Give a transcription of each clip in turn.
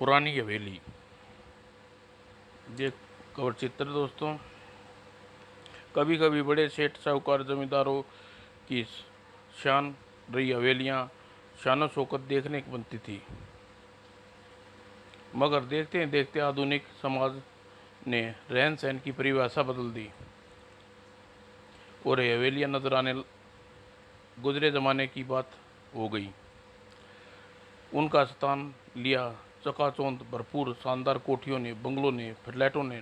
पुरानी हवेली। ये कवर चित्र दोस्तों। कभी कभी बड़े सेठ साहूकार जमींदारों की शान रही हवेलियां शानो शौकत देखने की बनती थी, मगर देखते देखते आधुनिक समाज ने रहन सहन की परिभाषा बदल दी और ये हवेलियां नजर आने गुजरे जमाने की बात हो गई। उनका स्थान लिया चकाचौंध भरपूर शानदार कोठियों ने, बंगलों ने, फ्लैटों ने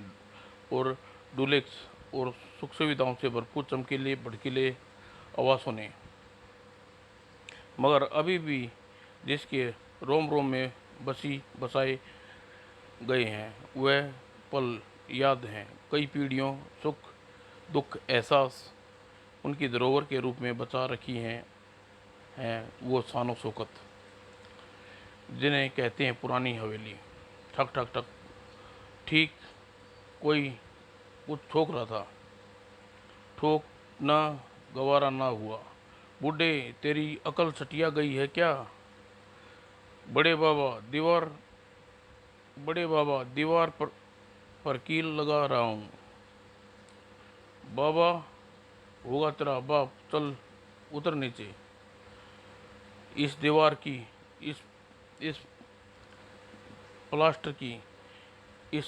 और डुलेक्स और सुख सुविधाओं से भरपूर चमकीले भड़कीले आवासों ने। मगर अभी भी जिसके रोम रोम में बसी बसाए गए हैं वह पल याद हैं। कई पीढ़ियों सुख दुख एहसास उनकी धरोहर के रूप में बचा रखी हैं वो शानो शौकत जिन्हें कहते हैं पुरानी हवेली। ठक ठक ठक, ठीक कोई कुछ ठोक रहा था। ठोक ना गवारा ना हुआ। बूढ़े, तेरी अकल सटिया गई है क्या? बड़े बाबा दीवार बड़े बाबा दीवार पर कील लगा रहा हूँ। बाबा होगा तेरा बाप, चल उतर नीचे। इस दीवार की, इस इस प्लास्टर की, इस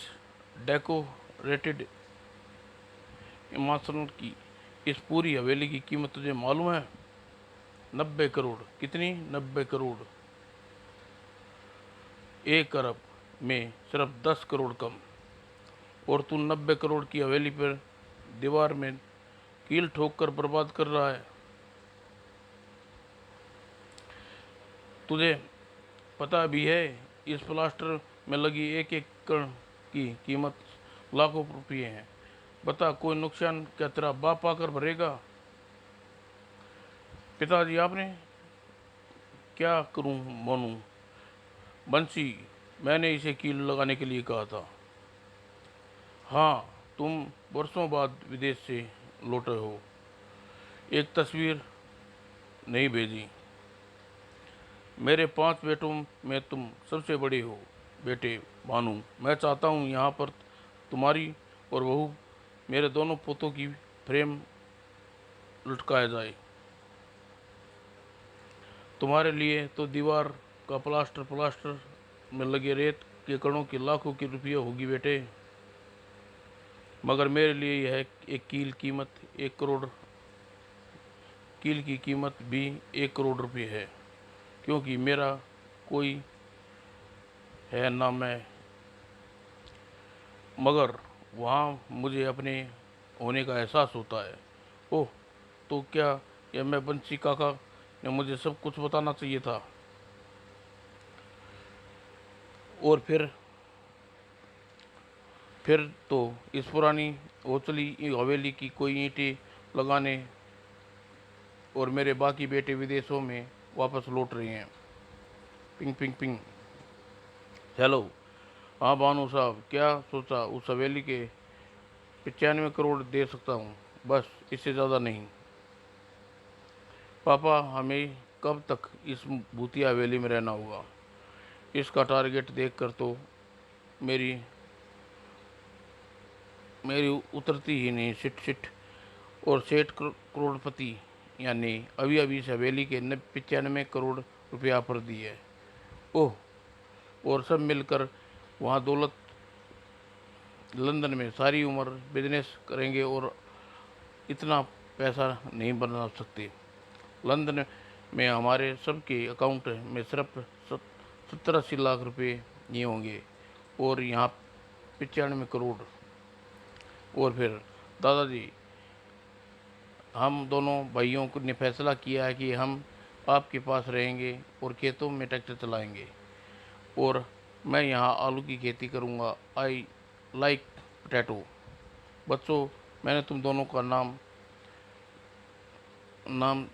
डेकोरेटेड इमारत की, इस पूरी हवेली की कीमत तुझे मालूम है? 90 करोड़। कितनी? 90 करोड़। 1 अरब में सिर्फ 10 करोड़ कम। और तू 90 करोड़ की हवेली पर दीवार में कील ठोक कर बर्बाद कर रहा है। तुझे पता भी है इस प्लास्टर में लगी एक एक कण की कीमत लाखों रुपये है। बता, कोई नुकसान क्या तेरा बाप आकर भरेगा? पिताजी, आपने क्या करूं मोनू? बंसी, मैंने इसे कील लगाने के लिए कहा था। हाँ, तुम वर्षों बाद विदेश से लौटे हो, एक तस्वीर नहीं भेजी। मेरे 5 बेटों में तुम सबसे बड़े हो बेटे भानु। मैं चाहता हूँ यहाँ पर तुम्हारी और बहू, मेरे दोनों पोतों की फ्रेम लटकाया जाए। तुम्हारे लिए तो दीवार का प्लास्टर प्लास्टर में लगे रेत के कणों की लाखों की रुपये होगी बेटे, मगर मेरे लिए यह एक कील की कीमत भी 1 करोड़ रुपये है, क्योंकि मेरा कोई है ना मैं। मगर वहाँ मुझे अपने होने का एहसास होता है। ओह, तो क्या यह मैं बंसी काका ने मुझे सब कुछ बताना चाहिए था। और फिर तो इस पुरानी ओचली हवेली की कोई ईंटें लगाने और मेरे बाकी बेटे विदेशों में वापस लौट रहे हैं। Ping ping ping. हेलो। हाँ भानु साहब, क्या सोचा? उस हवेली के 95 करोड़ दे सकता हूँ, बस, इससे ज़्यादा नहीं। पापा, हमें कब तक इस भूतिया हवेली में रहना होगा? इसका टारगेट देखकर तो मेरी मेरी उतरती ही नहीं। Sit sit. और सेठ करोड़पति यानी अभी अभी इस हवेली के 95 करोड़ रुपया पर दिए। ओह, और सब मिलकर वहाँ दौलत लंदन में सारी उम्र बिजनेस करेंगे और इतना पैसा नहीं बना सकते। लंदन में हमारे सबके अकाउंट में सिर्फ 70-80 लाख रुपए ही होंगे, और यहाँ 95 करोड़। और फिर दादाजी, हम दोनों भाइयों ने फैसला किया है कि हम आपके पास रहेंगे और खेतों में ट्रैक्टर चलाएंगे, और मैं यहाँ आलू की खेती करूँगा। I like potato. बच्चों, मैंने तुम दोनों का नाम नाम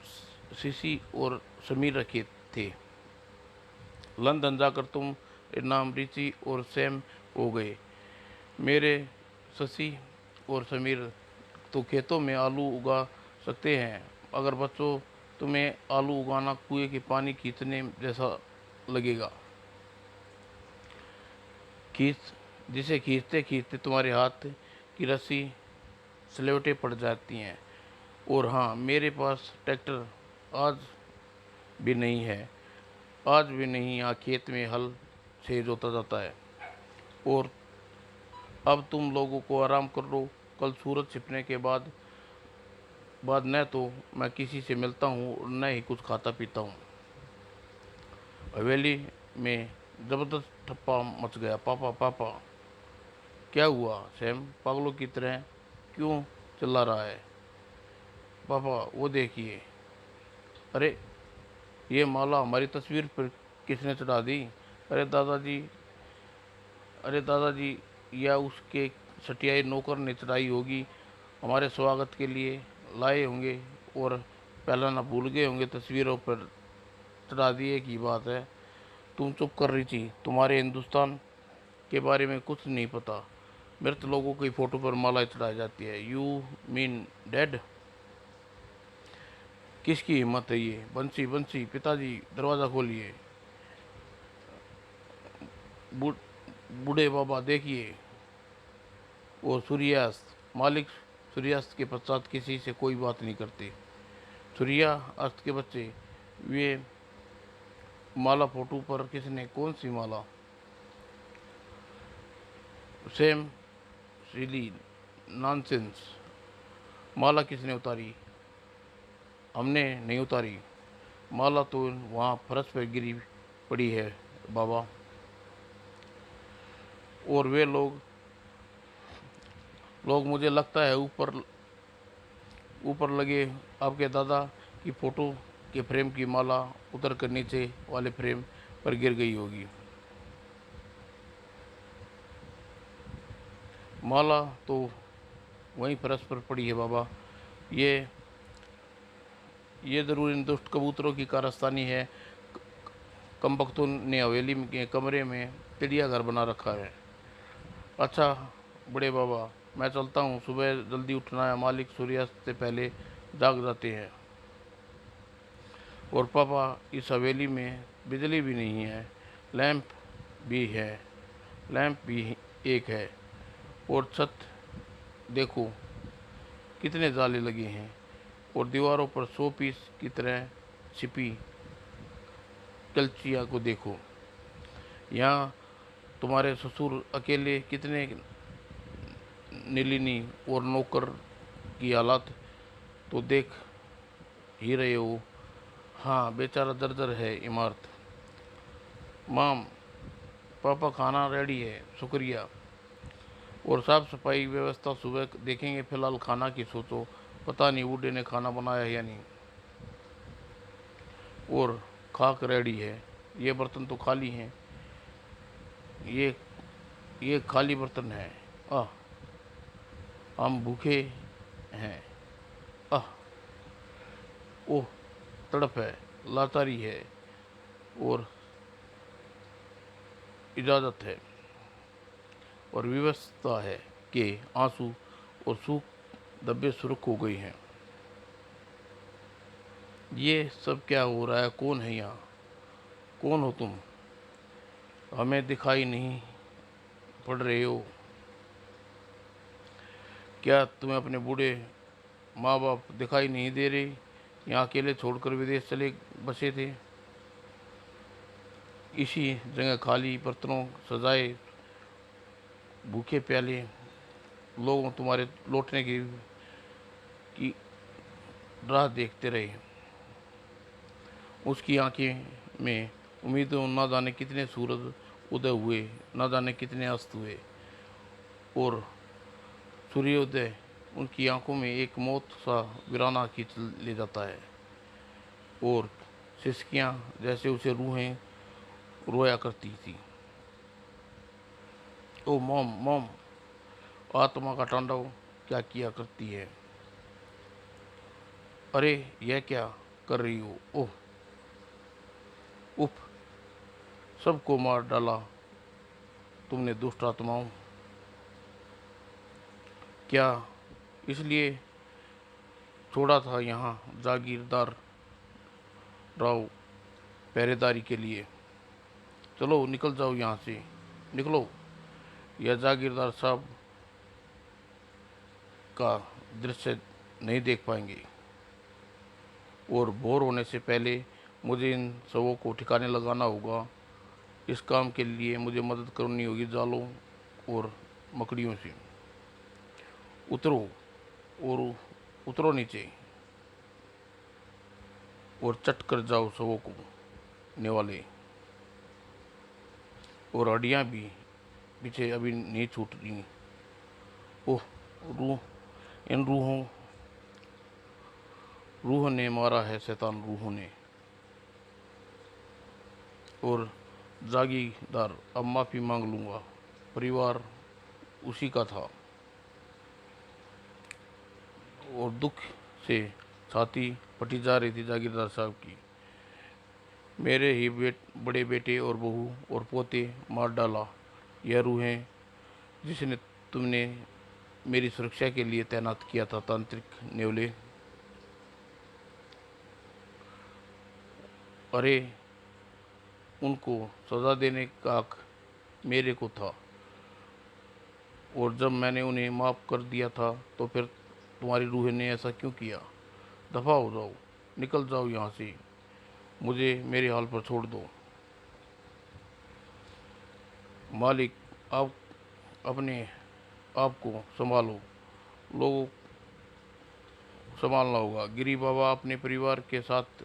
सीसी और समीर रखे थे। लंदन जाकर तुम नाम रिची और सैम हो गए। मेरे शशि और समीर तो खेतों में आलू उगा सकते हैं। अगर बच्चों, तुम्हें आलू उगाना कुएं के पानी खींचने जैसा लगेगा? खींच जिसे खींचते खींचते तुम्हारे हाथ की रस्सी सलेवटे पड़ जाती हैं। और हाँ, मेरे पास ट्रैक्टर आज भी नहीं है, आज भी नहीं यहाँ खेत में हल से जोता जाता है। और अब तुम लोगों को आराम कर लो, कल सूरज छिपने के बाद न तो मैं किसी से मिलता हूँ और न ही कुछ खाता पीता हूँ। हवेली में जबरदस्त ठप्पा मच गया। पापा पापा, क्या हुआ? सैम पागलों की तरह क्यों चिल्ला रहा है? पापा वो देखिए, अरे ये माला हमारी तस्वीर पर किसने चढ़ा दी? अरे दादाजी, अरे दादाजी, या उसके सटियाए नौकर ने चढ़ाई होगी, हमारे स्वागत के लिए लाए होंगे और पहला ना भूल गए होंगे, तस्वीरों पर चढ़ा दिए की बात है। तुम चुप कर रही थी, तुम्हारे हिंदुस्तान के बारे में कुछ नहीं पता। मृत लोगों की फोटो पर मालाएं चढ़ाई जाती है। You mean dead? किसकी हिम्मत है ये? बंसी बंसी, पिताजी दरवाज़ा खोलिए। बू- बूढ़े बाबा देखिए। और सूर्यास्त मालिक, सूर्यास्त के पश्चात किसी से कोई बात नहीं करते। सूर्यास्त के बच्चे, वे माला फोटो पर किसने? कौन सी माला? सेम सिली नॉनसेंस। माला किसने उतारी? हमने नहीं उतारी। माला तो वहाँ फर्श पर गिरी पड़ी है बाबा। और वे लोग लोग मुझे लगता है ऊपर ऊपर लगे आपके दादा की फोटो के फ्रेम की माला उतर कर नीचे वाले फ्रेम पर गिर गई होगी। माला तो वहीं फर्श पर पड़ी है बाबा। ये ये ज़रूर इन दुष्ट कबूतरों की कारस्तानी है। कमबख्तों ने हवेली के कमरे में चिड़ियाघर बना रखा है। अच्छा बड़े बाबा, मैं चलता हूँ, सुबह जल्दी उठना है, मालिक सूर्यास्त से पहले जाग जाते हैं। और पापा, इस हवेली में बिजली भी नहीं है, लैंप भी है, लैंप भी एक है। और छत देखो कितने जाले लगे हैं, और दीवारों पर 100 पीस की तरह छिपी कलचिया को देखो। यहाँ तुम्हारे ससुर अकेले कितने नीलिनी, और नौकर की हालत तो देख ही रहे हो। हाँ बेचारा दरदर है इमारत। माम, पापा खाना रेडी है, शुक्रिया। और साफ सफाई व्यवस्था सुबह देखेंगे, फिलहाल खाना की सोचो। पता नहीं बूढ़े ने खाना बनाया है या नहीं। और खाक रेडी है, ये बर्तन तो खाली हैं। ये ये खाली बर्तन है। आह, हम भूखे हैं। आह, ओह, तड़प है, लाचारी है, और इजाज़त है, और व्यवस्था है कि आंसू और सूख दब्बे सुर्ख हो गई हैं। ये सब क्या हो रहा है? कौन है यहाँ? कौन हो तुम? हमें दिखाई नहीं पड़ रहे हो क्या? तुम्हें अपने बूढ़े माँ बाप दिखाई नहीं दे रहे? यहाँ अकेले छोड़कर विदेश चले बसे थे। इसी जगह खाली बर्तनों सजाए भूखे प्याले लोग तुम्हारे लौटने की राह देखते रहे। उसकी आंखें में उम्मीदों, ना जाने कितने सूरज उदय हुए, ना जाने कितने अस्त हुए। और सूर्योदय उनकी आंखों में एक मौत सा वीराना खींच ले जाता है। और सिसकियाँ जैसे उसे रूहें रोया करती थी। ओ मॉम मॉम, आत्मा का तांडव क्या किया करती है? अरे यह क्या कर रही हो? ओह, उफ, सबको मार डाला तुमने दुष्ट आत्माओं। क्या इसलिए छोड़ा था यहाँ जागीरदार राव पहरेदारी के लिए? चलो निकल जाओ यहाँ से, निकलो। यह जागीरदार साहब का दृश्य नहीं देख पाएंगे और बोर होने से पहले मुझे इन सबों को ठिकाने लगाना होगा। इस काम के लिए मुझे मदद करनी होगी जालों और मकड़ियों से। उतरो और उतरो नीचे और चट कर जाओ सबों को नेवाले, और हड्डियाँ भी पीछे अभी नहीं छूट रही। ओह, रूह, इन रूह ने मारा है शैतान रूह ने। और जागीरदार, अब माफ़ी मांग लूँगा, परिवार उसी का था। और दुख से छाती फटी जा रही थी जागीरदार साहब की। मेरे ही बड़े बेटे और बहू और पोते मार डाला। यह रूहें जिसने तुमने मेरी सुरक्षा के लिए तैनात किया था तांत्रिक नेवले। अरे, उनको सजा देने का हक मेरे को था, और जब मैंने उन्हें माफ़ कर दिया था तो फिर तुम्हारी रूह ने ऐसा क्यों किया? दफ़ा हो जाओ, निकल जाओ यहाँ से, मुझे मेरे हाल पर छोड़ दो। मालिक, आप अपने आप को संभालो, लोगों संभालना होगा। गिरी बाबा अपने परिवार के साथ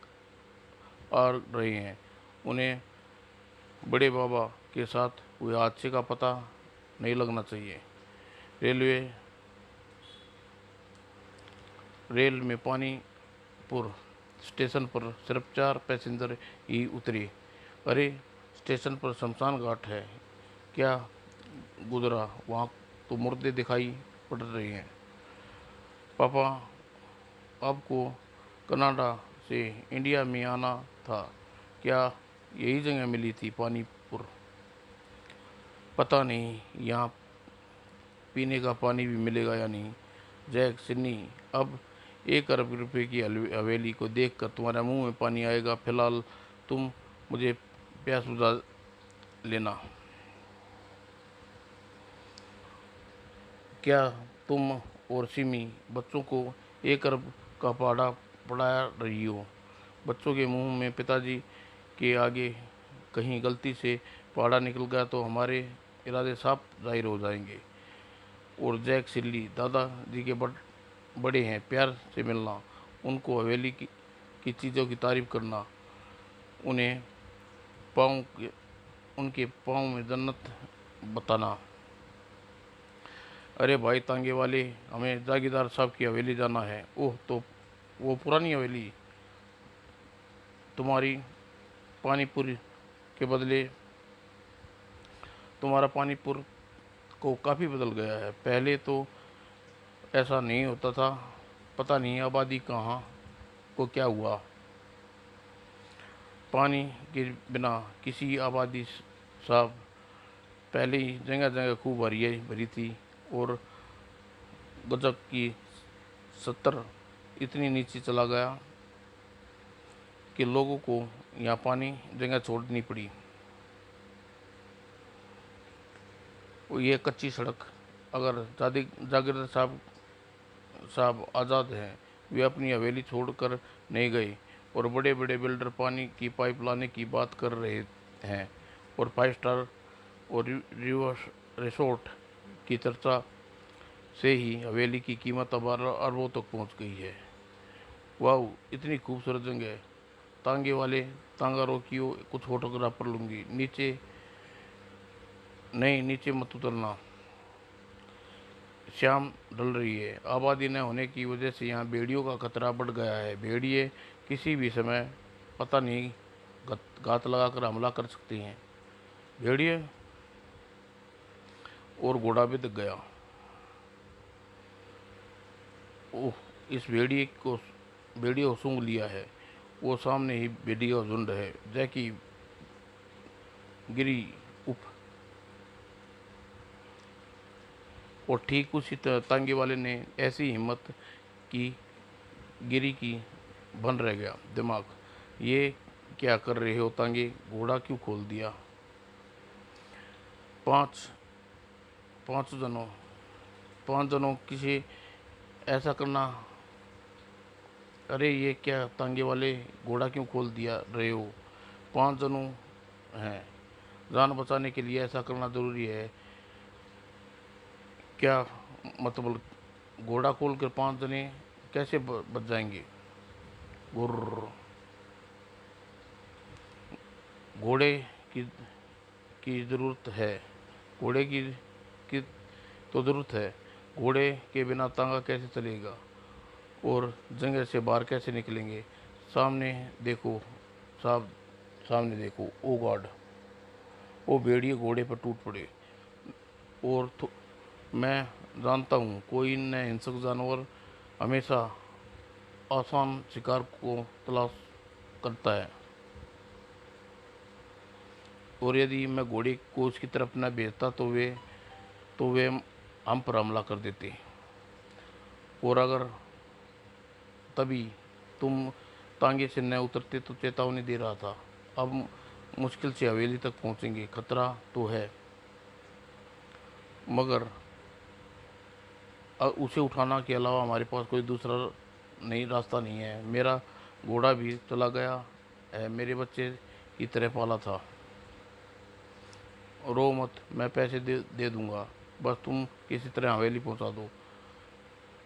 आ रहे हैं, उन्हें बड़े बाबा के साथ हुए हादसे का पता नहीं लगना चाहिए। रेल में पानीपुर स्टेशन पर सिर्फ 4 पैसेंजर ही उतरे। अरे, स्टेशन पर शमशान घाट है क्या गुजरा? वहाँ तो मुर्दे दिखाई पड़ रहे हैं। पापा, आपको कनाडा से इंडिया में आना था, क्या यही जगह मिली थी पानीपुर? पता नहीं यहाँ पीने का पानी भी मिलेगा या नहीं। जैक, सिन्नी, अब 1 अरब रुपए की हवेली को देखकर तुम्हारे मुंह में पानी आएगा। फिलहाल तुम मुझे प्यास बुझा लेना। क्या तुम और सिमी बच्चों को 1 अरब का पहाड़ा पढ़ा रही हो? बच्चों के मुंह में पिताजी के आगे कहीं गलती से पहाड़ा निकल गया तो हमारे इरादे साफ जाहिर हो जाएंगे। और जैक, सिल्ली, दादाजी के बड़े हैं, प्यार से मिलना, उनको हवेली की चीज़ों की तारीफ करना, उन्हें पाँव उनके पाँव में जन्नत बताना। अरे भाई तांगे वाले, हमें जागीरदार साहब की हवेली जाना है। ओह, तो वो पुरानी हवेली तुम्हारी पानीपुर के बदले तुम्हारा पानीपुर को काफ़ी बदल गया है। पहले तो ऐसा नहीं होता था, पता नहीं आबादी कहाँ को क्या हुआ। पानी के बिना किसी आबादी साहब पहले ही जगह जगह खूब भरी थी, और गजब की 70 इतनी नीचे चला गया कि लोगों को यहाँ पानी जगह छोड़नी पड़ी। और ये कच्ची सड़क, अगर जागीरदार साहब आज़ाद हैं, वे अपनी हवेली छोड़कर नहीं गए। और बड़े बड़े बिल्डर पानी की पाइप लाने की बात कर रहे हैं, और 5 स्टार और रिसोर्ट की चर्चा से ही हवेली की कीमत अब अरबों तक पहुंच गई है। वाह, इतनी खूबसूरत जगह। तांगे वाले, तांगा रोकियो, कुछ फोटोग्राफर लूँगी। नीचे नहीं, नीचे मत उतरना, शाम ढल रही है। आबादी न होने की वजह से यहाँ भेड़ियों का खतरा बढ़ गया है। भेड़िए किसी भी समय पता नहीं घात लगाकर हमला कर सकते हैं। भेड़िए और घोड़ा भी दिख गया। ओह, इस भेड़िए को सूंघ लिया है। वो सामने ही भेड़िए का झुंड है। जैकी गिरी उप, और ठीक उसी तरह तांगे वाले ने ऐसी हिम्मत की, गिरी की बन रह गया दिमाग। ये क्या कर रहे हो तांगे? घोड़ा क्यों खोल दिया? 5 पाँच जनों किसी ऐसा करना। अरे ये क्या तांगे वाले, घोड़ा क्यों खोल दिया रहे हो? 5 जनों हैं, जान बचाने के लिए ऐसा करना ज़रूरी है क्या? मतलब घोड़ा खोल कर 5 जने कैसे बच जाएंगे? गुर्र। घोड़े की की ज़रूरत है, घोड़े की तो ज़रूरत है। घोड़े के बिना तांगा कैसे चलेगा? और जंगल से बाहर कैसे निकलेंगे? सामने देखो साहब, सामने देखो, ओ गॉड! वो भेड़िए घोड़े पर टूट पड़े। और मैं जानता हूँ कोई न हिंसक जानवर हमेशा आसान शिकार को तलाश करता है, और यदि मैं घोड़े को उसकी तरफ न भेजता तो वे हम पर हमला कर देते। और अगर तभी तुम तांगे से न उतरते तो चेतावनी दे रहा था। अब मुश्किल से हवेली तक पहुंचेंगे, खतरा तो है, मगर उसे उठाना के अलावा हमारे पास कोई दूसरा नहीं रास्ता नहीं है। मेरा घोड़ा भी चला गया है, मेरे बच्चे की तरह पाला था। रो मत, मैं पैसे दे दूंगा, बस तुम किसी तरह हवेली पहुंचा दो।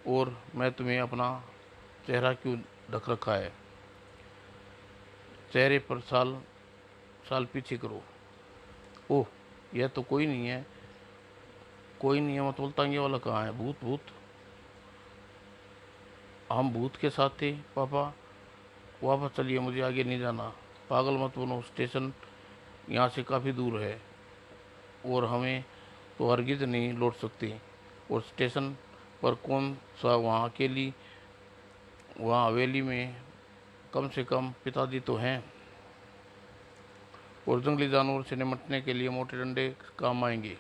और मैं तुम्हें अपना चेहरा क्यों ढक रखा है? चेहरे पर साल साल पीछे करो। ओह, यह तो कोई नहीं है, कोई नहीं है, मतलब तांगे वाला कहाँ है? भूत भूत, हम भूत के साथ थे पापा। वापस चलिए, मुझे आगे नहीं जाना। पागल मत बनो, स्टेशन यहाँ से काफ़ी दूर है और हमें तो हरगिज नहीं लौट सकते। और स्टेशन पर कौन सा? वहाँ अकेली, वहाँ हवेली में कम से कम पिताजी तो हैं, और जंगली जानवर से निपटने के लिए मोटे डंडे काम आएंगे।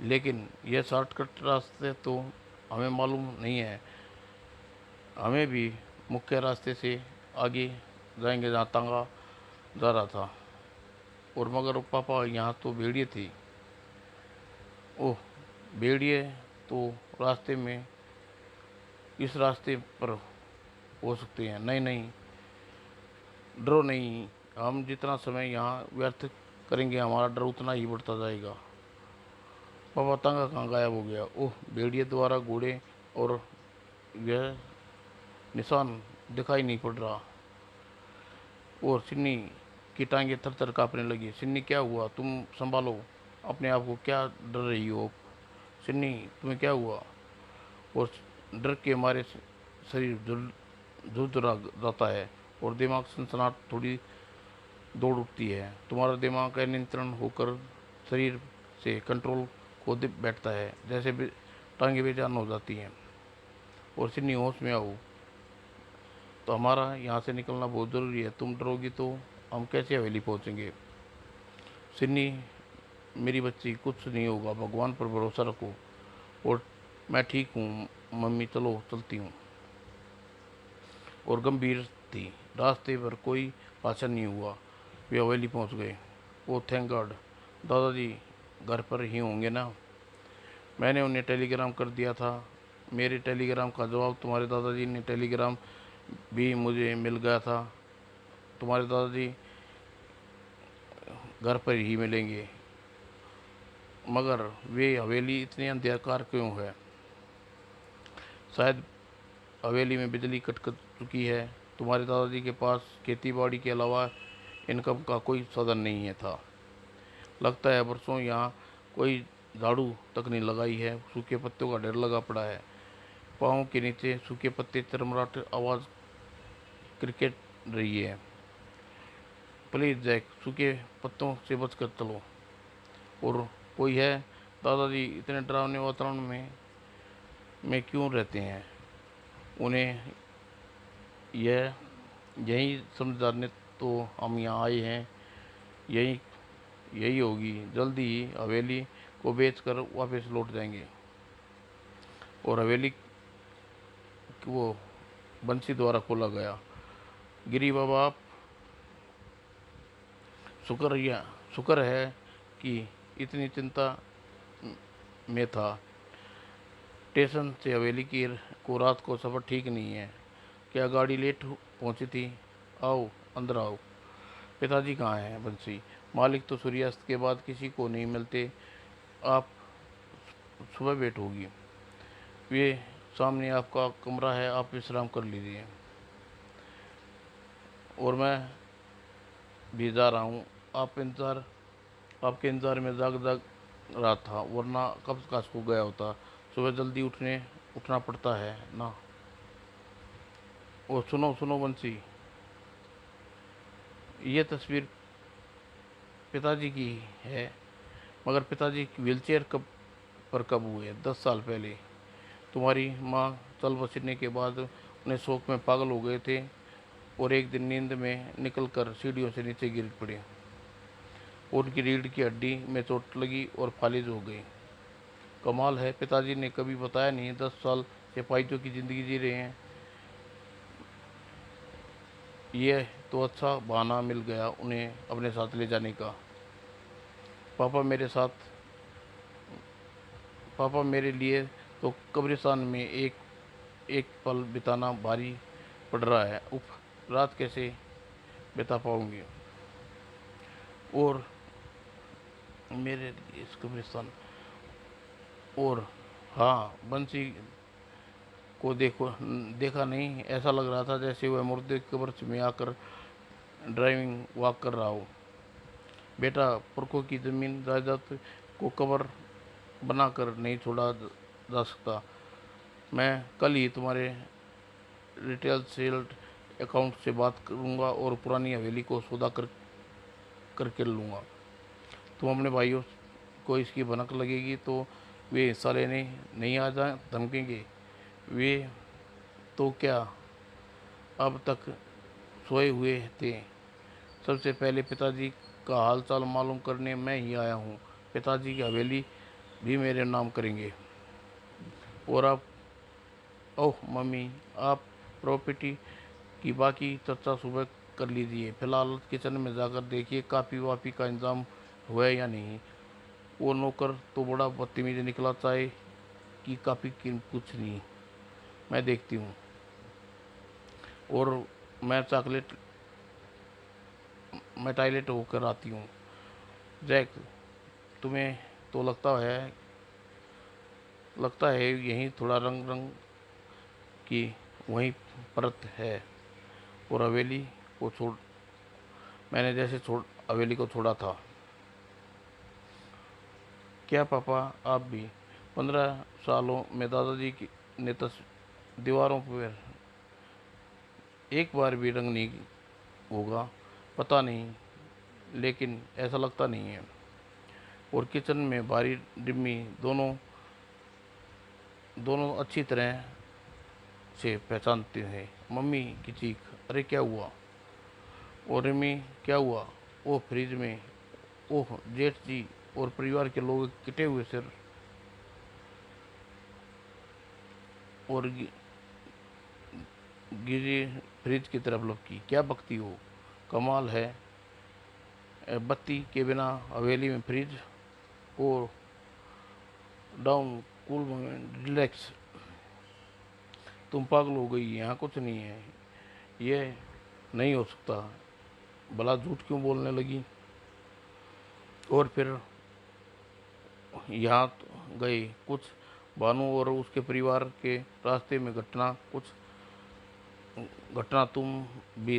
लेकिन यह शॉर्टकट रास्ते तो हमें मालूम नहीं है, हमें भी मुख्य रास्ते से आगे जाएंगे जहाँ तांगा जा रहा था। और मगर पापा, यहाँ तो भेड़िए थी। ओह, भेड़िए तो रास्ते में, इस रास्ते पर हो सकते हैं। नहीं नहीं, डरो नहीं, हम जितना समय यहाँ व्यर्थ करेंगे हमारा डर उतना ही बढ़ता जाएगा। पापा, तांगा कहाँ गायब हो गया? ओह, भेड़िए द्वारा घोड़े और यह निशान दिखाई नहीं पड़ रहा। और सिन्नी की टांगे थर थर काँपने लगी। सिन्नी, क्या हुआ? तुम संभालो अपने आप को, क्या डर रही हो? सिन्नी, तुम्हें क्या हुआ? और डर के मारे शरीर झुरझुरा जाता है और दिमाग सनसनाहट थोड़ी दौड़ उठती है। तुम्हारा दिमाग का नियंत्रण होकर शरीर से कंट्रोल खो बैठता है, जैसे भी टांगे बेजान हो जाती हैं। और सिन्नी, होश में आओ, तो हमारा यहाँ से निकलना बहुत ज़रूरी है। तुम डरोगी तो हम कैसे हवेली पहुँचेंगे? सिन्नी, मेरी बच्ची, कुछ नहीं होगा, भगवान पर भरोसा रखो। और मैं ठीक हूँ मम्मी, चलो चलती हूँ। और गंभीर थी। रास्ते पर कोई भाषण नहीं हुआ, वे हवेली पहुँच गए। ओ थैंक गॉड, दादाजी घर पर ही होंगे ना? मैंने उन्हें टेलीग्राम कर दिया था। मेरे टेलीग्राम का जवाब तुम्हारे दादाजी ने टेलीग्राम भी मुझे मिल गया था। तुम्हारे दादाजी घर पर ही मिलेंगे, मगर वे हवेली इतनी अंधकार क्यों है? शायद हवेली में बिजली कट चुकी है। तुम्हारे दादाजी के पास खेती बाड़ी के अलावा इनकम का कोई साधन नहीं है था। लगता है बरसों यहाँ कोई झाड़ू तक नहीं लगाई है। सूखे पत्तों का ढेर लगा पड़ा है। पाँव के नीचे सूखे पत्ते चरमराट आवाज़ क्रिकेट रही है। प्लीज़ जैक, सूखे पत्तों से बचकर चलो। और कोई है? दादाजी इतने डरावने वातावरण में क्यों रहते हैं? उन्हें यह यही समझदारने तो हम यहाँ आए हैं। यही यही होगी, जल्दी ही हवेली को बेचकर वापस लौट जाएंगे। और हवेली वो बंसी द्वारा खोला गया। गिरी बाबा, शुक्र है कि इतनी चिंता में था। स्टेशन से हवेली की को रात को सफ़र ठीक नहीं है। क्या गाड़ी लेट पहुंची थी? आओ, अंदर आओ। पिताजी कहाँ हैं बंसी? मालिक तो सूर्यास्त के बाद किसी को नहीं मिलते। आप सुबह वेट होगी। वे सामने आपका कमरा है, आप विश्राम कर लीजिए। और मैं भी जा रहा हूँ। आपके इंतज़ार में जाग जाग रहा था, वरना कब काश को गया होता। सुबह जल्दी उठना पड़ता है ना। और सुनो सुनो बंसी, ये तस्वीर पिताजी की है। मगर पिताजी व्हीलचेयर कब हुए? 10 साल पहले। तुम्हारी माँ चल बसने के बाद उन्हें शौक में पागल हो गए थे और एक दिन नींद में निकलकर सीढ़ियों से नीचे गिर पड़े। उनकी रीढ़ की हड्डी में चोट लगी और फालिज हो गई। कमाल है, पिताजी ने कभी बताया नहीं। 10 साल सिपाहियों की ज़िंदगी जी रहे हैं। यह तो अच्छा बहाना मिल गया उन्हें अपने साथ ले जाने का। पापा मेरे साथ पापा मेरे लिए तो कब्रिस्तान में एक एक पल बिताना भारी पड़ रहा है। उफ, रात कैसे बिता पाऊंगी? और मेरे लिए इस कब्रिस्तान। और हाँ, बंसी को देखा नहीं। ऐसा लग रहा था जैसे वह मुर्दे की कब्र में आकर ड्राइविंग वॉक कर रहा हो। बेटा, पुरखों की ज़मीन जायदाद को कब्र बनाकर नहीं छोड़ा जा सकता। मैं कल ही तुम्हारे रिटेल सेल अकाउंट से बात करूंगा और पुरानी हवेली को सौदा करके लूँगा। तुम अपने भाइयों को इसकी भनक लगेगी तो वे हिस्सा लेने नहीं आ जाए धमकेंगे। वे तो क्या अब तक सोए हुए थे। सबसे पहले पिताजी का हालचाल मालूम करने मैं ही आया हूँ। पिताजी की हवेली भी मेरे नाम करेंगे। और आप, ओह मम्मी, आप प्रॉपर्टी की बाकी चर्चा सुबह कर लीजिए। फिलहाल किचन में जाकर देखिए काफ़ी वाफ़ी का इंतज़ाम हुआ है या नहीं। वो नौकर तो बड़ा बदतमीज निकला। चाय की काफ़ी की कुछ नहीं। मैं देखती हूँ। और मैं चॉकलेट मैं टॉयलेट होकर आती हूँ। जैक, तुम्हें तो लगता है यहीं थोड़ा रंग रंग की वहीं परत है। और हवेली को छोड़ मैंने जैसे छोड़ हवेली को छोड़ा था। क्या पापा, आप भी? 15 सालों में दादाजी की ने दीवारों पर एक बार भी रंग नहीं होगा? पता नहीं, लेकिन ऐसा लगता नहीं है। और किचन में भारी डिम्मी दोनों दोनों अच्छी तरह से पहचानते हैं। मम्मी की चीख, अरे क्या हुआ? और रिमी, क्या हुआ? ओह, फ्रिज में। ओह जेठ जी और परिवार के लोग किटे हुए सिर। और गिरी फ्रिज की तरफ लपकी, क्या बकती हो? कमाल है, बत्ती के बिना हवेली में फ्रिज। और डाउन, कूल मोमेंट, रिलैक्स। तुम पागल हो गई, यहाँ कुछ नहीं है। ये नहीं हो सकता। भला झूठ क्यों बोलने लगी? और फिर यहाँ गए कुछ भानु और उसके परिवार के रास्ते में घटना तुम भी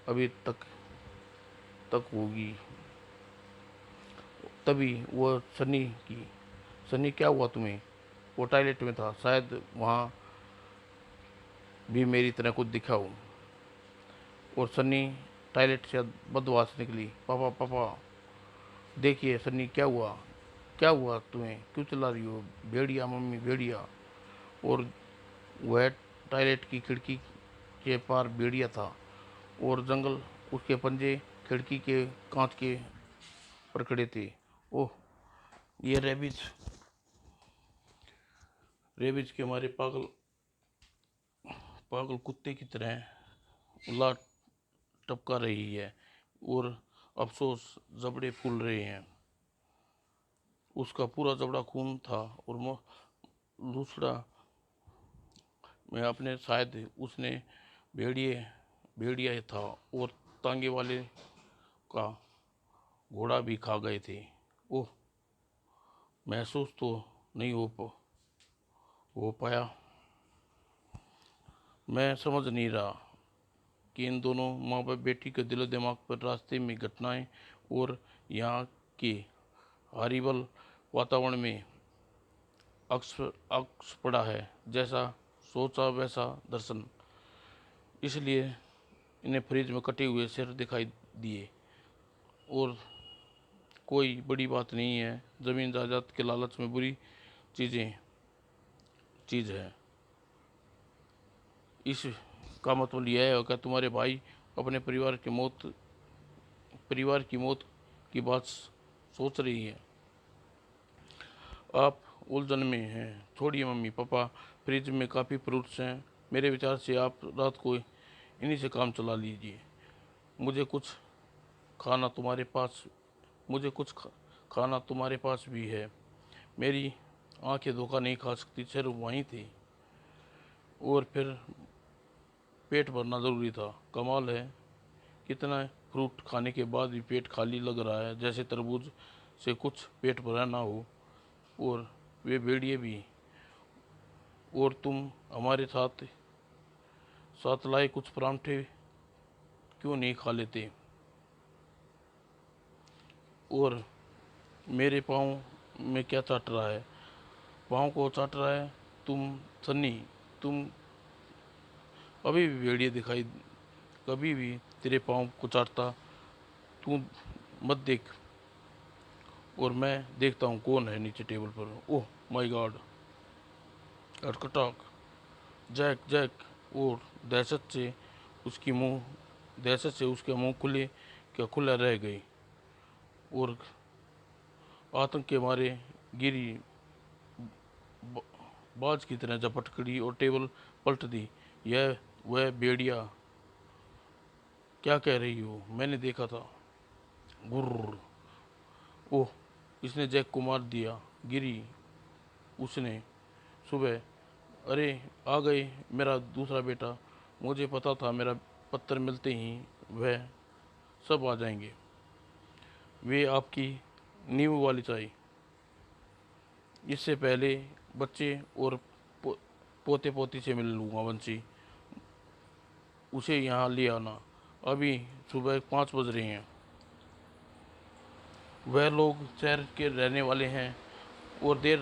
अभी तक होगी। तभी वो सनी, क्या हुआ तुम्हें? वो टॉयलेट में था, शायद वहाँ भी मेरी तरह कुछ दिखा हो। और सन्नी टॉयलेट से बदवास निकली। पापा पापा, देखिए सन्नी, क्या हुआ तुम्हें? क्यों चिल्ला रही हो? भेड़िया मम्मी, भेड़िया। और वह टॉयलेट की खिड़की के पार भेड़िया था। और जंगल उसके पंजे खिड़की के कांच के पर खड़े थे। ओह, ये रेबिज के मारे पागल पागल कुत्ते की तरह उलाट टपका रही है। और अफसोस जबड़े फूल रहे हैं। उसका पूरा जबड़ा खून था और लूसड़ा में अपने शायद उसने भेड़िए भेड़िया था और तांगे वाले का घोड़ा भी खा गए थे। ओह, महसूस तो नहीं हो पाया। मैं समझ नहीं रहा कि इन दोनों माँ बाप बेटी के दिलो दिमाग पर रास्ते में घटनाएं और यहाँ के हॉरिबल वातावरण में अक्स पड़ा है। जैसा सोचा वैसा दर्शन। इसलिए इन्हें फ्रिज में कटे हुए सिर दिखाई दिए। और कोई बड़ी बात नहीं है, ज़मीन जायदाद के लालच में बुरी चीज़ है। इस का मतलब यह है कि तुम्हारे भाई अपने परिवार की मौत की बात सोच रही है। आप उलझन में हैं। छोड़िए मम्मी पापा, फ्रिज में काफ़ी फ्रूट्स हैं। मेरे विचार से आप रात को इन्हीं से काम चला लीजिए। मुझे कुछ खाना तुम्हारे पास मुझे कुछ खाना तुम्हारे पास भी है। मेरी आंखें धोखा नहीं खा सकती, सिर्फ वहीं थी। और फिर पेट भरना ज़रूरी था। कमाल है, कितना फ्रूट खाने के बाद भी पेट खाली लग रहा है, जैसे तरबूज से कुछ पेट भरा ना हो। और वे भेड़िए भी। और तुम हमारे साथ साथ लाए कुछ परांठे क्यों नहीं खा लेते? और मेरे पाँव में क्या चाट रहा है? पाँव को चाट रहा है? सन्नी, तुम अभी भी भेड़िए दिखाई, कभी भी तेरे पाँव को चाटता। तू मत देख और मैं देखता हूँ कौन है नीचे टेबल पर। Oh my god! अटकटाक, जैक जैक! और उसकी मुंह दहशत से उसके मुंह खुला रह गई और आतंक के मारे गिरी, बाज की तरह झपट खड़ी और टेबल पलट दी। यह वह भेड़िया, क्या कह रही हो? मैंने देखा था। गुर्र! ओह, इसने जैक को मार दिया। गिरी उसने सुबह। अरे आ गए मेरा दूसरा बेटा। मुझे पता था मेरा पत्थर मिलते ही वह सब आ जाएंगे। वे आपकी नींबू वाली चाय। इससे पहले बच्चे और पोते पोती से मिल लूँगा। बंसी, उसे यहाँ ले आना। अभी सुबह 5 बज रहे हैं। वह लोग शहर के रहने वाले हैं और देर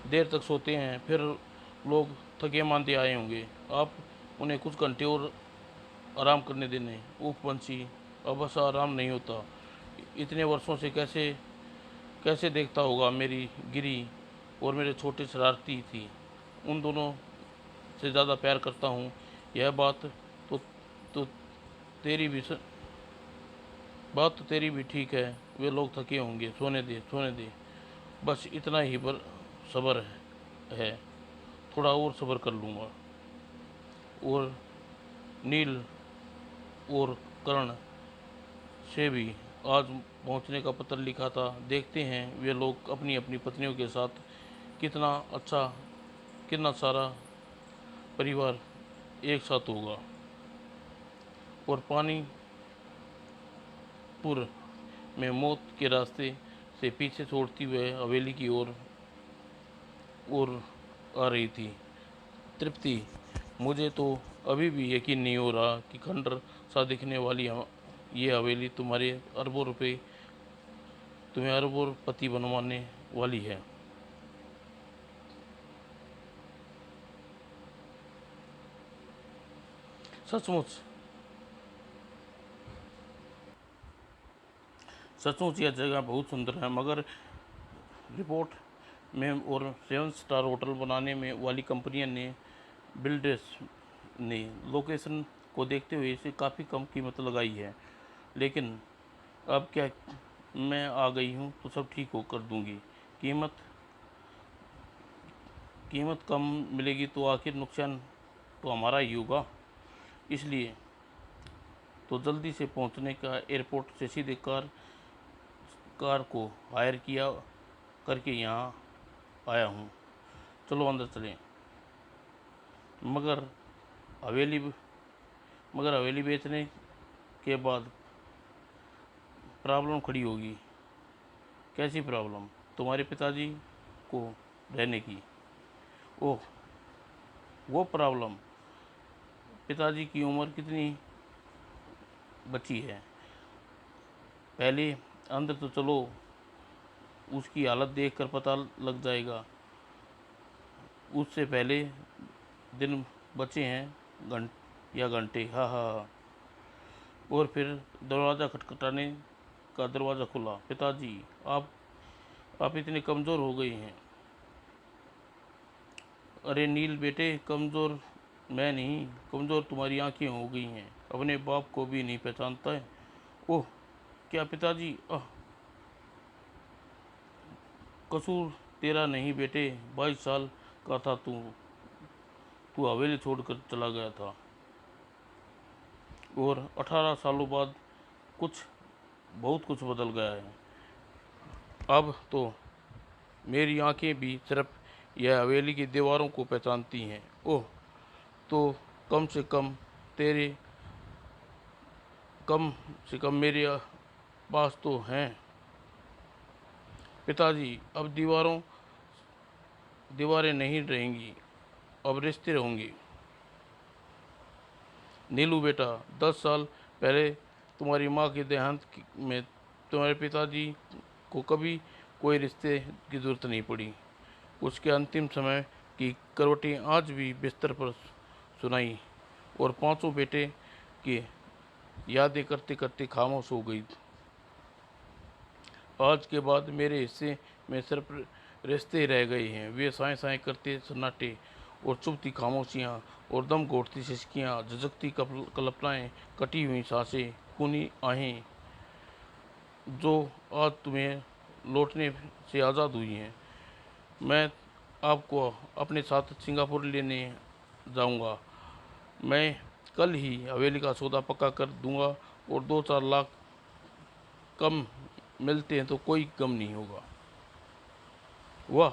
देर तक सोते हैं। फिर लोग थके मांदे आए होंगे। आप उन्हें कुछ घंटे और आराम करने देने। ऊफ बंसी, अब ऐसा आराम नहीं होता। इतने वर्षों से कैसे कैसे देखता होगा मेरी गिरी और मेरे छोटे शरारती थी। उन दोनों से ज़्यादा प्यार करता हूँ। यह तो, तो बात तो तेरी भी ठीक है। वे लोग थके होंगे, सोने दे। बस इतना ही सब्र है। थोड़ा और सब्र कर लूँगा। और नील और कर्ण से भी आज पहुंचने का पत्र लिखा था। देखते हैं वे लोग अपनी अपनी पत्नियों के साथ। कितना अच्छा, कितना सारा परिवार एक साथ होगा। और पानीपुर में मौत के रास्ते से पीछे छोड़ती हुए हवेली की ओर आ रही थी तृप्ति। मुझे तो अभी भी यकीन नहीं हो रहा कि खंडर सा दिखने वाली ये हवेली तुम्हें अरबों पति बनवाने वाली है। सचमुच सचमुच यह जगह बहुत सुंदर है, मगर रिपोर्ट में और 7 स्टार होटल बनाने में वाली कंपनियों ने बिल्डर्स ने लोकेशन को देखते हुए इसे काफ़ी कम कीमत लगाई है। लेकिन अब क्या, मैं आ गई हूँ तो सब ठीक हो कर दूंगी। कीमत कीमत कम मिलेगी तो आखिर नुकसान तो हमारा ही होगा। इसलिए तो जल्दी से पहुंचने का एयरपोर्ट से सीधे कार कार को हायर किया करके यहाँ आया हूँ। चलो अंदर चलें। मगर हवेली मगर हवेली बेचने के बाद प्रॉब्लम खड़ी होगी। कैसी प्रॉब्लम? तुम्हारे पिताजी को रहने की। ओह, वो प्रॉब्लम। पिताजी की उम्र कितनी बची है? पहले अंदर तो चलो, उसकी हालत देखकर पता लग जाएगा। उससे पहले दिन बचे हैं या घंटे। हाँ हाँ हाँ। और फिर दरवाज़ा खटखटाने का दरवाज़ा खुला। पिताजी, आप इतने कमज़ोर हो गए हैं। अरे नील बेटे, कमज़ोर मैं नहीं, कमज़ोर तुम्हारी आंखें हो गई हैं। अपने बाप को भी नहीं पहचानता है। ओह, क्या पिताजी? कसूर तेरा नहीं बेटे। 22 साल का था तू हवेली छोड़कर चला गया था, और 18 सालों बाद बहुत कुछ बदल गया है। अब तो मेरी आंखें भी सिर्फ यह हवेली की दीवारों को पहचानती हैं। ओह, तो कम से कम तेरे कम से कम मेरे पास तो हैं। पिताजी, अब दीवारें नहीं रहेंगी, अब रिश्ते होंगे। नीलू बेटा, 10 साल पहले तुम्हारी माँ के में तुम्हारे पिताजी को कभी कोई रिश्ते की ज़रूरत नहीं पड़ी। उसके अंतिम समय की करवटें आज भी बिस्तर पर सुनाई, और पांचों बेटे की यादें करते करते खामोश हो गई। आज के बाद मेरे हिस्से में सिर्फ रिश्ते रह गए हैं। वे साए साए करते सन्नाटे और चुभती खामोशियाँ और दम घोटती सिसकियाँ, झिझकती कल्पनाएँ, कटी हुई सांसें, खूनी आहें जो आज तुम्हें लौटने से आज़ाद हुई हैं। मैं आपको अपने साथ सिंगापुर लेने जाऊंगा। मैं कल ही हवेली का सौदा पक्का कर दूंगा, और 2-4 लाख कम मिलते हैं तो कोई गम नहीं होगा। वाह,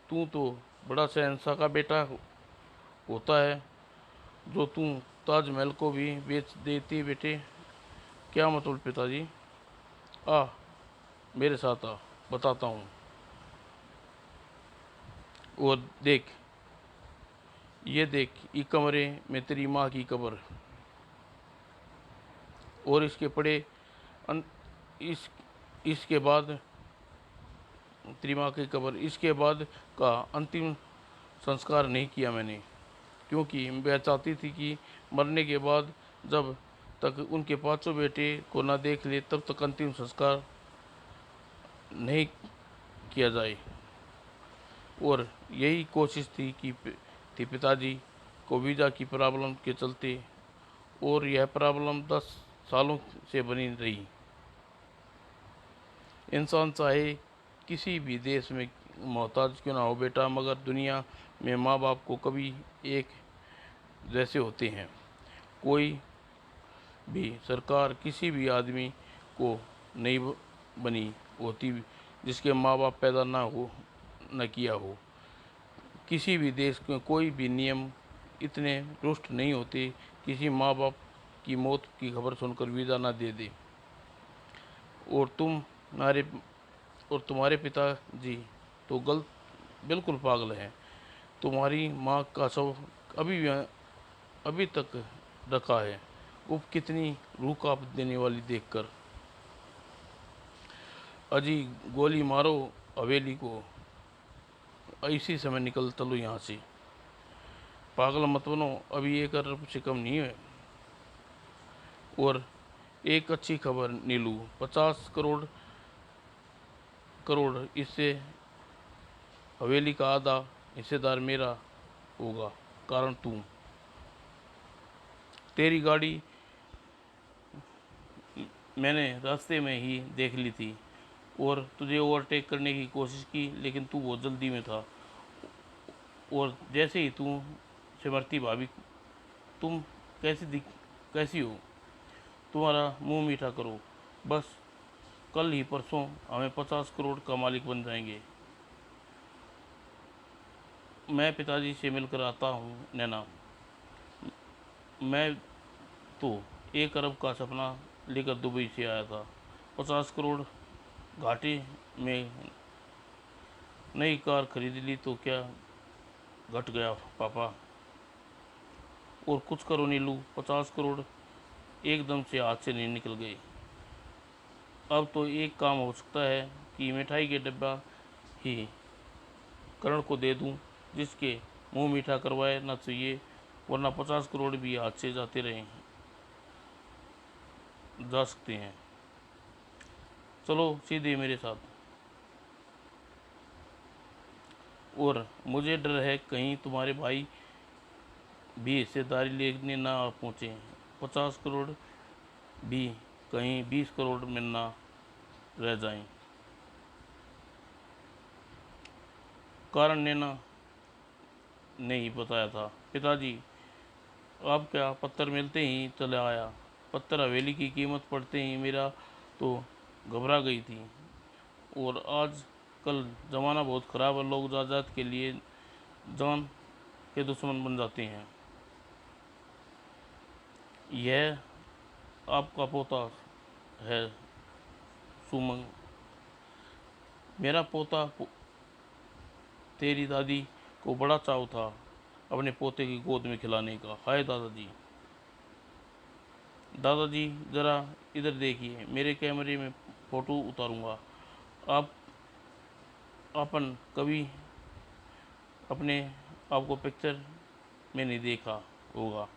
तू तो बड़ा शहंशाह का बेटा होता है, जो तू ताजमहल को भी बेच देती बेटे। क्या मतलब पिताजी? आ, मेरे साथ आ, बताता हूँ। और देख, ये देख, ये कमरे में तेरी माँ की कब्र, और इसके पड़े अन, इस इसके बाद तेरी माँ की कब्र, इसके बाद का अंतिम संस्कार नहीं किया मैंने, क्योंकि वह चाहती थी कि मरने के बाद जब तक उनके पांचों बेटे को न देख ले तब तक अंतिम संस्कार नहीं किया जाए। और यही कोशिश थी पिताजी को वीज़ा की प्रॉब्लम के चलते, और यह प्रॉब्लम 10 सालों से बनी रही। इंसान चाहे किसी भी देश में मोहताज क्यों ना हो बेटा, मगर दुनिया में माँ बाप को कभी एक जैसे होते हैं। कोई भी सरकार किसी भी आदमी को नहीं बनी होती जिसके माँ बाप पैदा न किया हो। किसी भी देश में कोई भी नियम इतने रुष्ट नहीं होते किसी माँ बाप की मौत की खबर सुनकर वीज़ा ना दे दे। और तुम्हारे पिताजी तो बिल्कुल पागल हैं। तुम्हारी माँ का शव अभी तक रखा है। उफ, कितनी रूह कांप देने वाली देखकर। अजी, गोली मारो हवेली को, इसी समय निकल चलो यहाँ से। पागल मत बनो, अभी 1 अरब से कम नहीं है। और एक अच्छी खबर नीलू, 50 करोड़, इससे हवेली का आधा हिस्सेदार मेरा होगा। कारण तेरी गाड़ी मैंने रास्ते में ही देख ली थी, और तुझे ओवरटेक करने की कोशिश की, लेकिन तू बहुत जल्दी में था। और जैसे ही तू सिमरती भाभी, तुम कैसी हो? तुम्हारा मुंह मीठा करो, बस कल ही परसों हमें 50 करोड़ का मालिक बन जाएंगे। मैं पिताजी से मिलकर आता हूँ नैना। मैं तो 1 अरब का सपना लेकर दुबई से आया था। 50 करोड़ घाटे में नई कार खरीद ली तो क्या घट गया पापा। और कुछ करो नीलू, 50 करोड़ एकदम से हाथ से नहीं निकल गए। अब तो एक काम हो सकता है कि मिठाई के डब्बा ही करण को दे दूं, जिसके मुंह मीठा करवाए ना चाहिए, वरना 50 करोड़ भी हाथ से जाते रहे जा सकते हैं। चलो सीधे मेरे साथ। और मुझे डर है कहीं तुम्हारे भाई भी हिस्सेदारी लेने ना पहुँचे। 50 करोड़ भी कहीं 20 करोड़ में ना रह जाएं। कारण ने ना नहीं बताया था। पिताजी, आप क्या पत्थर मिलते ही चला आया। पत्थर हवेली की कीमत पड़ते ही मेरा तो घबरा गई थी। और आज कल ज़माना बहुत ख़राब है, लोग जायदाद के लिए जान के दुश्मन बन जाते हैं। यह आपका पोता है सुमन। मेरा पोता तेरी दादी को बड़ा चाव था अपने पोते की गोद में खिलाने का। हाय दादाजी, दादाजी ज़रा इधर देखिए, मेरे कैमरे में फ़ोटो उतारूंगा। आप अपन कभी अपने आपको पिक्चर में नहीं देखा होगा,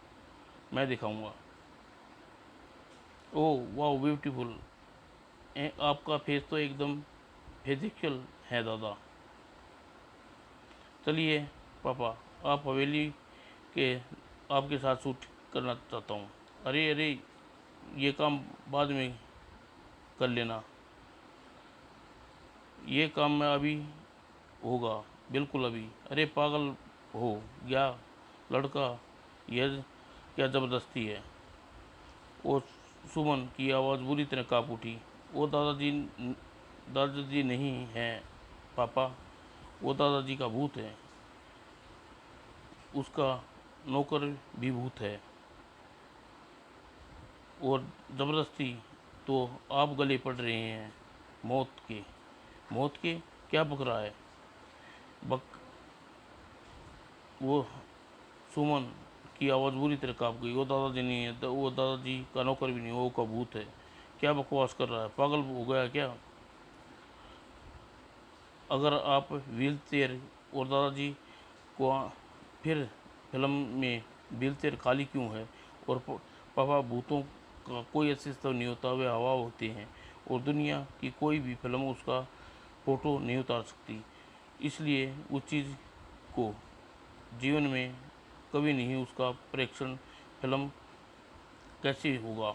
मैं दिखाऊंगा। ओह वाह ब्यूटीफुल। आपका फेस तो एकदम फिजिकल है दादा। चलिए पापा, आप हवेली के आपके साथ शूट करना चाहता हूँ। अरे अरे, ये काम बाद में कर लेना, ये काम मैं अभी होगा, बिल्कुल अभी। अरे पागल हो गया लड़का, यह क्या ज़बरदस्ती है। वो सुमन की आवाज़ बुरी तरह काँप उठी। वो दादाजी नहीं हैं पापा, वो दादाजी का भूत है। उसका नौकर भी भूत है। और ज़बरदस्ती तो आप गले पड़ रहे हैं मौत के। मौत के क्या बक रहा है बक। वो सुमन की आवाज़ बुरी तरह काँप गई। वो दादाजी नहीं है, वो दादाजी का नौकर भी नहीं, वो का भूत है। क्या बकवास कर रहा है, पागल हो गया क्या। अगर आप व्हील चेयर और दादाजी को फिर फिल्म में व्हील चेयर खाली क्यों है। और पापा, भूतों का कोई अस्तित्व नहीं होता, वे हवा होते हैं। और दुनिया की कोई भी फिल्म उसका फ़ोटो नहीं उतार सकती। इसलिए उस चीज़ को जीवन में कभी नहीं उसका प्रेक्षण फिल्म कैसे होगा।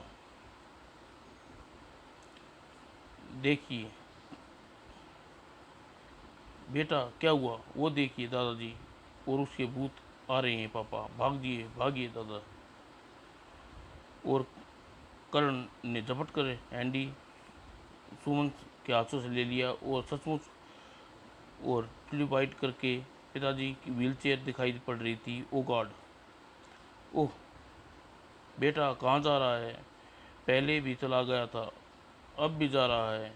देखिए बेटा क्या हुआ, वो देखिए दादाजी और उसके भूत आ रहे हैं पापा, भागिए भागिए दादा। और करण ने झपट कर हैंडी सुमन के हाथों से ले लिया और सचमुच और फ्लिपाइट करके पिताजी की व्हीलचेयर दिखाई पड़ रही थी। ओ गॉड, ओह बेटा कहाँ जा रहा है। पहले भी चला गया था, अब भी जा रहा है।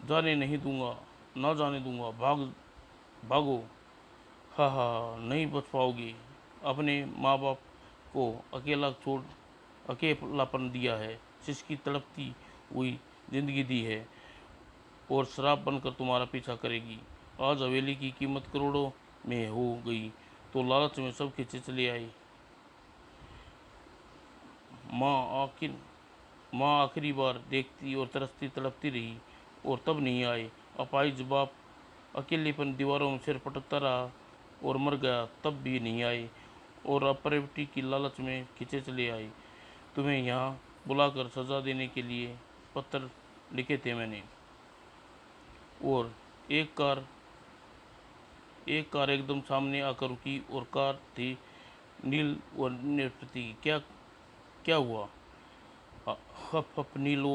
जाने नहीं दूंगा, ना जाने दूंगा, भागो। हा हा हा, नहीं बच पाओगे। अपने माँ बाप को अकेलापन दिया है, जिसकी तड़पती हुई जिंदगी दी है और शराब बनकर तुम्हारा पीछा करेगी। आज हवेली की कीमत करोड़ों में हो गई तो लालच में सब खींचे चले आए। माँ आखिर माँ आखिरी बार देखती और तरसती तड़पती रही और तब नहीं आए। अपाहिज बाप अकेलेपन दीवारों में सिर पटकता रहा और मर गया, तब भी नहीं आए। और अब प्रॉपर्टी की लालच में खींचे चले आए। तुम्हें यहाँ बुलाकर सजा देने के लिए पत्थर लिखे थे मैंने। और एक कार एक कार एकदम सामने आकर रुकी और कार थी नील और नेत्रपति। क्या क्या हुआ। हप हप नीलो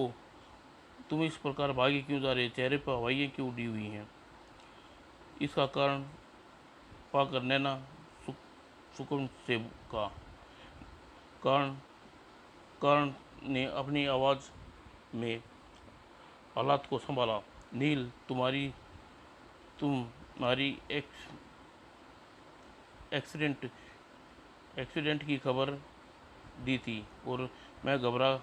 तुम इस प्रकार भागे क्यों जा रहे, चेहरे पर हवाइयाँ क्यों उड़ी हुई हैं? इसका कारण पाकर नैना सुकुन से कहा। कारण कारण ने अपनी आवाज़ में हालात को संभाला। नील, तुम्हारी एक्सीडेंट एक्सीडेंट की खबर दी थी और मैं घबरा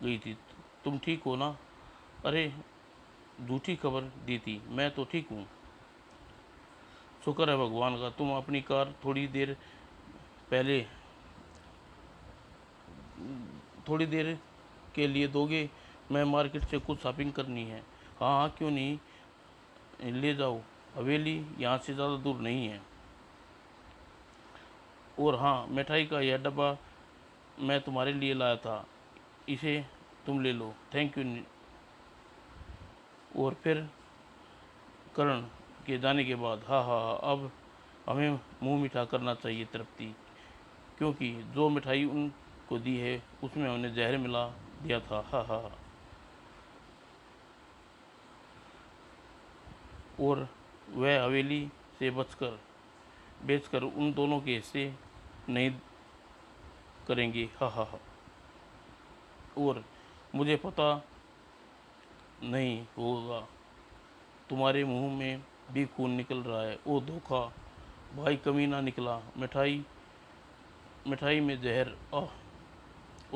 गई थी। तुम ठीक हो ना? अरे, झूठी खबर दी थी, मैं तो ठीक हूँ। शुक्र है भगवान का। तुम अपनी कार पहले थोड़ी देर के लिए दोगे? मैं मार्केट से कुछ शॉपिंग करनी है। हाँ हाँ, क्यों नहीं, ले जाओ। हवेली यहाँ से ज़्यादा दूर नहीं है। और हाँ, मिठाई का यह डब्बा मैं तुम्हारे लिए लाया था, इसे तुम ले लो। Thank you. और फिर करण के जाने के बाद, हाँ हाँ हाँ, अब हमें मुंह मीठा करना चाहिए तृप्ति, क्योंकि जो मिठाई उनको दी है उसमें हमने जहर मिला दिया था। हाँ हाँ हाँ। और वह हवेली से बेचकर उन दोनों के हिस्से नहीं करेंगे। हाँ हाँ हाँ। और मुझे पता नहीं होगा, तुम्हारे मुंह में भी खून निकल रहा है। ओ धोखा, भाई कमीना निकला। मिठाई में जहर, आह।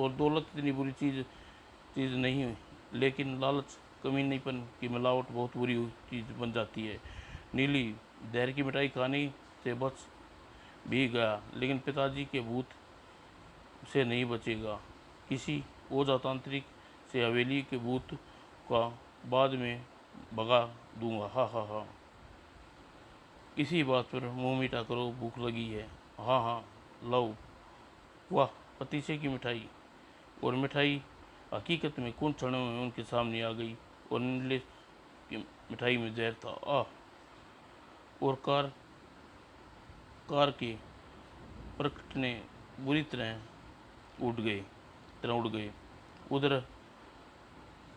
और दौलत इतनी बुरी चीज़ नहीं है, लेकिन लालच, कमीनीपन की मिलावट बहुत बुरी चीज़ बन जाती है। नीली, जहर की मिठाई खाने से बच भी गया, लेकिन पिताजी के भूत से नहीं बचेगा। किसी ओझा तांत्रिक से हवेली के भूत का बाद में भगा दूंगा। हाँ हाँ हाँ। इसी बात पर मुंह मीठा करो, भूख लगी है। हाँ हाँ, लाओ। वाह, पतीसे की मिठाई। और मिठाई हकीकत में कुछ क्षणों में उनके सामने आ गई, और नीले की मिठाई में जहर था। आह। और कार के परखटने बुरी तरह उड़ गए। उधर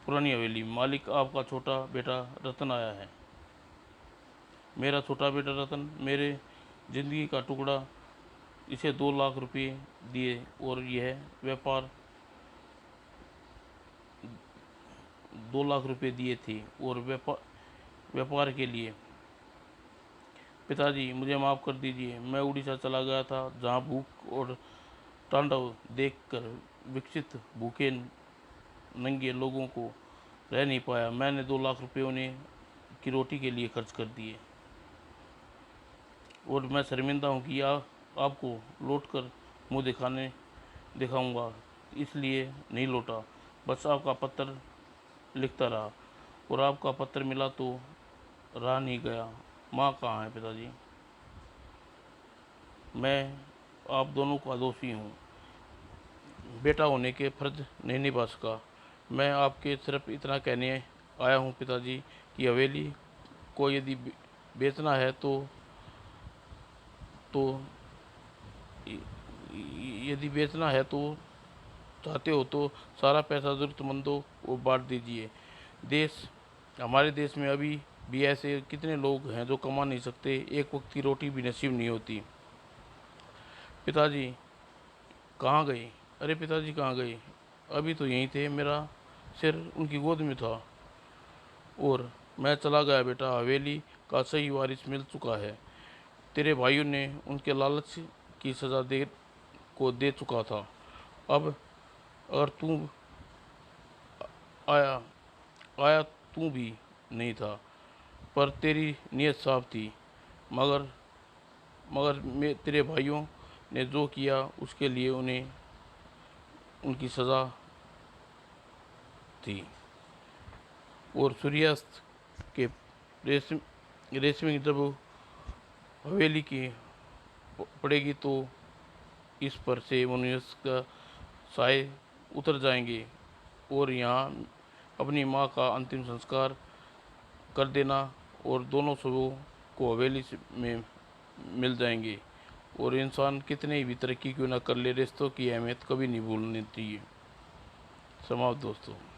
पुरानी हवेली। मालिक, आपका छोटा बेटा रतन आया है। मेरा छोटा बेटा रतन, मेरे जिंदगी का टुकड़ा, इसे 2 लाख रुपए दिए और यह व्यापार 2 लाख रुपए दिए थे और व्यापार के लिए। पिताजी, मुझे माफ़ कर दीजिए। मैं उड़ीसा चला गया था, जहाँ भूख और तांडव देखकर विकसित भूखे नंगे लोगों को रह नहीं पाया। मैंने 2 लाख रुपए उन्हें की रोटी के लिए खर्च कर दिए, और मैं शर्मिंदा हूँ कि आपको लौट कर मुँह दिखाऊंगा, इसलिए नहीं लौटा। बस आपका पत्र लिखता रहा, और आपका पत्र मिला तो रहा नहीं गया। माँ कहाँ है पिताजी? मैं आप दोनों का दोषी हूँ, बेटा होने के फर्ज नहीं निभा सका। मैं आपके सिर्फ इतना कहने आया हूँ पिताजी, कि हवेली को यदि बेचना है तो यदि बेचना है तो चाहते हो तो सारा पैसा ज़रूरतमंदों को बांट दीजिए। देश हमारे देश में अभी भी ऐसे कितने लोग हैं जो कमा नहीं सकते, एक वक्त की रोटी भी नसीब नहीं होती। पिताजी कहाँ गए? अरे पिताजी कहाँ गए? अभी तो यहीं थे, मेरा सिर उनकी गोद में था और मैं चला गया। बेटा, हवेली का सही वारिस मिल चुका है। तेरे भाइयों ने उनके लालच की सज़ा दे चुका था। अब अगर तू आया आया तू भी नहीं था, पर तेरी नीयत साफ थी। मगर तेरे भाइयों ने जो किया उसके लिए उन्हें उनकी सज़ा थी। और सूर्यास्त के रेशमी जब हवेली की पड़ेगी तो इस पर से मनुष्य का साए उतर जाएंगे, और यहाँ अपनी माँ का अंतिम संस्कार कर देना, और दोनों शवों को में मिल जाएंगे। और इंसान कितने भी तरक्की क्यों ना कर ले, रिश्तों की अहमियत कभी नहीं भूलनी चाहिए। समाप्त दोस्तों।